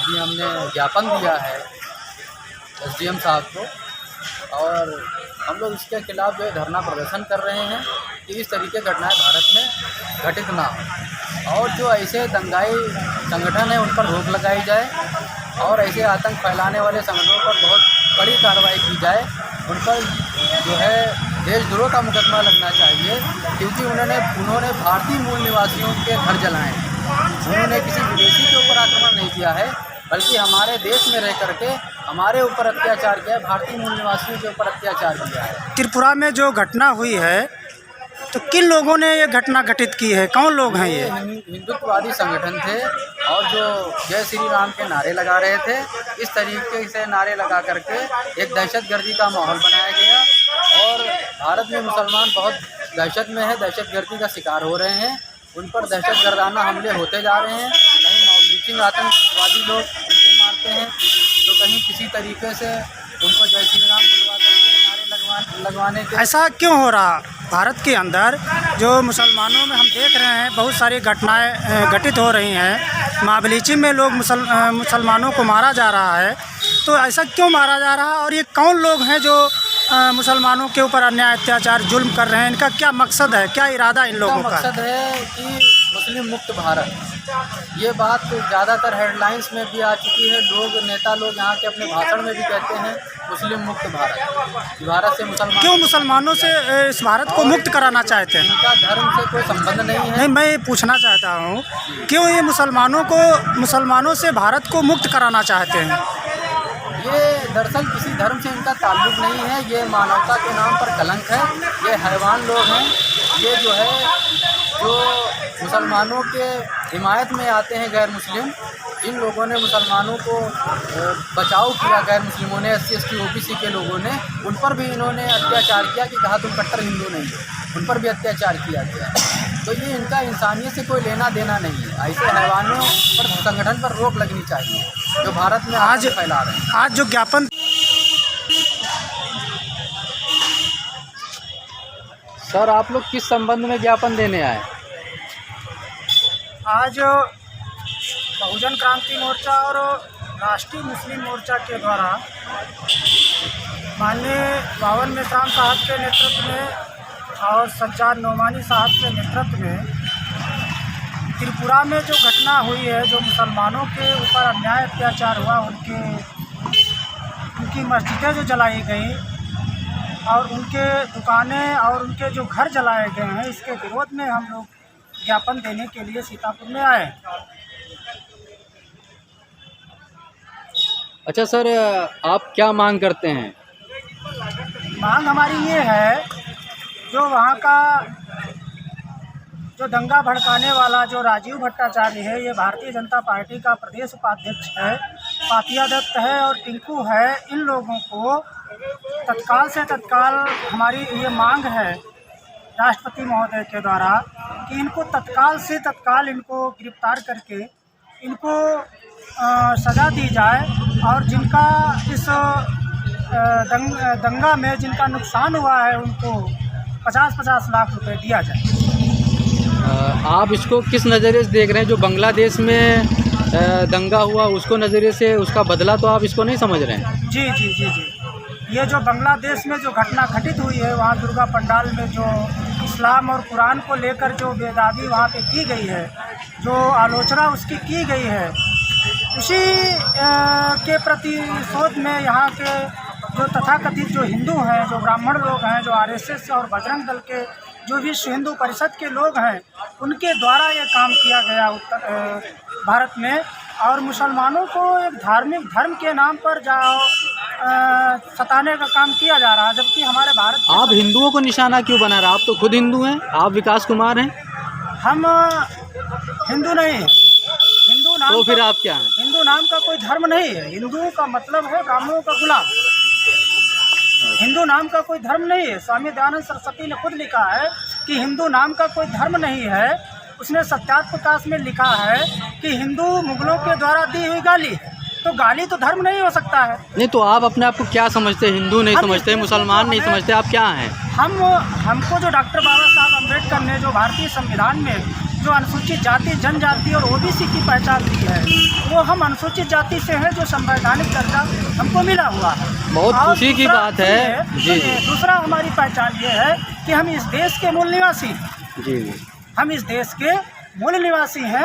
अभी हमने ज्ञापन दिया है एसडीएम साहब को, और हम लोग इसके खिलाफ जो है धरना प्रदर्शन कर रहे हैं कि इस तरीके की घटनाएं भारत में घटित ना हो, और जो ऐसे दंगाई संगठन है उन पर रोक लगाई जाए, और ऐसे आतंक फैलाने वाले संगठनों पर बहुत कड़ी कार्रवाई की जाए। उन पर जो है देशद्रोह का मुकदमा लगना चाहिए, क्योंकि उन्होंने भारतीय मूल निवासियों के घर जलाए। उन्होंने किसी विदेशी के ऊपर आक्रमण नहीं किया है, बल्कि हमारे देश में रह करके हमारे ऊपर अत्याचार किया है, भारतीय मूल निवासियों के ऊपर अत्याचार किया है। त्रिपुरा में जो घटना हुई है तो किन लोगों ने ये घटना घटित की है, कौन लोग हैं ये? हिंदुत्ववादी संगठन थे, और जो जय श्री राम के नारे लगा रहे थे। इस तरीके से नारे लगा करके एक दहशतगर्दी का माहौल बनाया गया, और भारत में मुसलमान बहुत दहशत में है, दहशतगर्दी का शिकार हो रहे हैं। उन पर दहशतगर्दाना हमले होते जा रहे हैं, कहीं मॉब आतंकवादी लोग उनको मारते हैं, तो कहीं किसी तरीके से उनको जय श्री राम बुलवा करके नारे लगवाने के। ऐसा क्यों हो रहा भारत के अंदर? जो मुसलमानों में हम देख रहे हैं बहुत सारी घटनाएं घटित हो रही हैं, महाबलीची में लोग मुसलमानों को मारा जा रहा है, तो ऐसा क्यों मारा जा रहा है? और ये कौन लोग हैं जो मुसलमानों के ऊपर अन्याय अत्याचार जुल्म कर रहे हैं? इनका क्या मकसद है, क्या इरादा इन लोगों का? मकसद है कि मुस्लिम मुक्त भारत, ये बात ज़्यादातर हेडलाइंस में भी आ चुकी है। नेता लोग यहाँ के अपने भाषण में भी कहते हैं मुस्लिम मुक्त भारत। भारत से मुसलमान क्यों मुसलमानों से इस भारत को मुक्त कराना चाहते हैं? इनका धर्म से कोई संबंध नहीं है। नहीं, मैं ये पूछना चाहता हूँ क्यों ये मुसलमानों से भारत को मुक्त कराना चाहते हैं? ये दरअसल किसी धर्म से इनका ताल्लुक़ नहीं है, ये मानवता के नाम पर कलंक है। ये हैवान लोग हैं, ये जो है जो मुसलमानों के हिमायत में आते हैं गैर मुस्लिम, इन लोगों ने मुसलमानों को बचाव किया। गैर मुस्लिमों ने, SC ST OBC के लोगों ने, उन पर भी इन्होंने अत्याचार किया कि कहा तुम कट्टर हिंदू नहीं हो, उन पर भी अत्याचार किया गया। तो ये इनका इंसानियत से कोई लेना देना नहीं है। ऐसे हैवानों पर संगठन पर रोक लगनी चाहिए जो भारत में आज फैला रहे हैं। आज जो ज्ञापन सर, आप लोग किस संबंध में ज्ञापन देने आए? आज बहुजन क्रांति मोर्चा और राष्ट्रीय मुस्लिम मोर्चा के द्वारा माननीय बावन मेश्राम साहब के नेतृत्व में और सज्जाद नोमानी साहब के नेतृत्व में त्रिपुरा में जो घटना हुई है, जो मुसलमानों के ऊपर अन्याय अत्याचार हुआ, उनकी मस्जिदें जो जलाई गई और उनके दुकानें और उनके जो घर जलाए गए हैं, इसके विरोध में हम लोग ज्ञापन देने के लिए सीतापुर में आए। अच्छा सर, आप क्या मांग करते हैं? मांग हमारी ये है, जो वहाँ का जो दंगा भड़काने वाला जो राजीव भट्टाचार्य है, ये भारतीय जनता पार्टी का प्रदेश उपाध्यक्ष है, पापिया दत्त है और टिंकू है। इन लोगों को तत्काल से तत्काल हमारी ये मांग है राष्ट्रपति महोदय के द्वारा कि इनको तत्काल से तत्काल इनको गिरफ्तार करके इनको सज़ा दी जाए, और जिनका इस दंगा में जिनका नुकसान हुआ है उनको 50-50 लाख रुपए दिया जाए। आप इसको किस नज़रिए से देख रहे हैं? जो बांग्लादेश में दंगा हुआ उसको नज़रिए से, उसका बदला तो आप इसको नहीं समझ रहे हैं? जी जी जी जी, ये जो बांग्लादेश में जो घटना घटित हुई है, वहाँ दुर्गा पंडाल में जो इस्लाम और कुरान को लेकर जो बेदाबी वहाँ पे की गई है, जो आलोचना उसकी की गई है, उसी के प्रतिशोध में यहाँ के जो तथाकथित जो हिंदू हैं, जो ब्राह्मण लोग हैं, जो RSS और बजरंग दल के जो विश्व हिंदू परिषद के लोग हैं, उनके द्वारा ये काम किया गया भारत में। और मुसलमानों को एक धार्मिक धर्म के नाम पर सताने का काम किया जा रहा है, जबकि हमारे भारत। आप हिंदुओं को निशाना क्यों बना रहे हैं? आप तो खुद हिंदू हैं, आप विकास कुमार हैं। हम हिंदू नहीं हैं। हिंदू नाम तो फिर आप क्या हैं? हिंदू नाम का कोई धर्म नहीं है। हिंदू का मतलब है ब्राह्मणों का गुलाम। हिंदू नाम का कोई धर्म नहीं है। स्वामी दयानंद सरस्वती ने खुद लिखा है कि हिंदू नाम का कोई धर्म नहीं है। उसने सत्यार्थ प्रकाश में लिखा है कि हिंदू मुगलों के द्वारा दी हुई गाली है, तो गाली तो धर्म नहीं हो सकता है। नहीं तो आप अपने आप को क्या समझते हैं? हिंदू नहीं समझते, मुसलमान नहीं समझते, आप क्या हैं? हमको जो डॉक्टर बाबा साहब अम्बेडकर ने जो भारतीय संविधान में जो अनुसूचित जाति, जनजाति और ओबीसी की पहचान दी है, वो हम अनुसूचित जाति से हैं, जो संवैधानिक दर्जा हमको मिला हुआ है। बहुत और खुशी की दूसरा बात है। जी जी दूसरा हमारी पहचान ये है कि हम इस देश के मूल निवासी, जी हम इस देश के मूल निवासी हैं।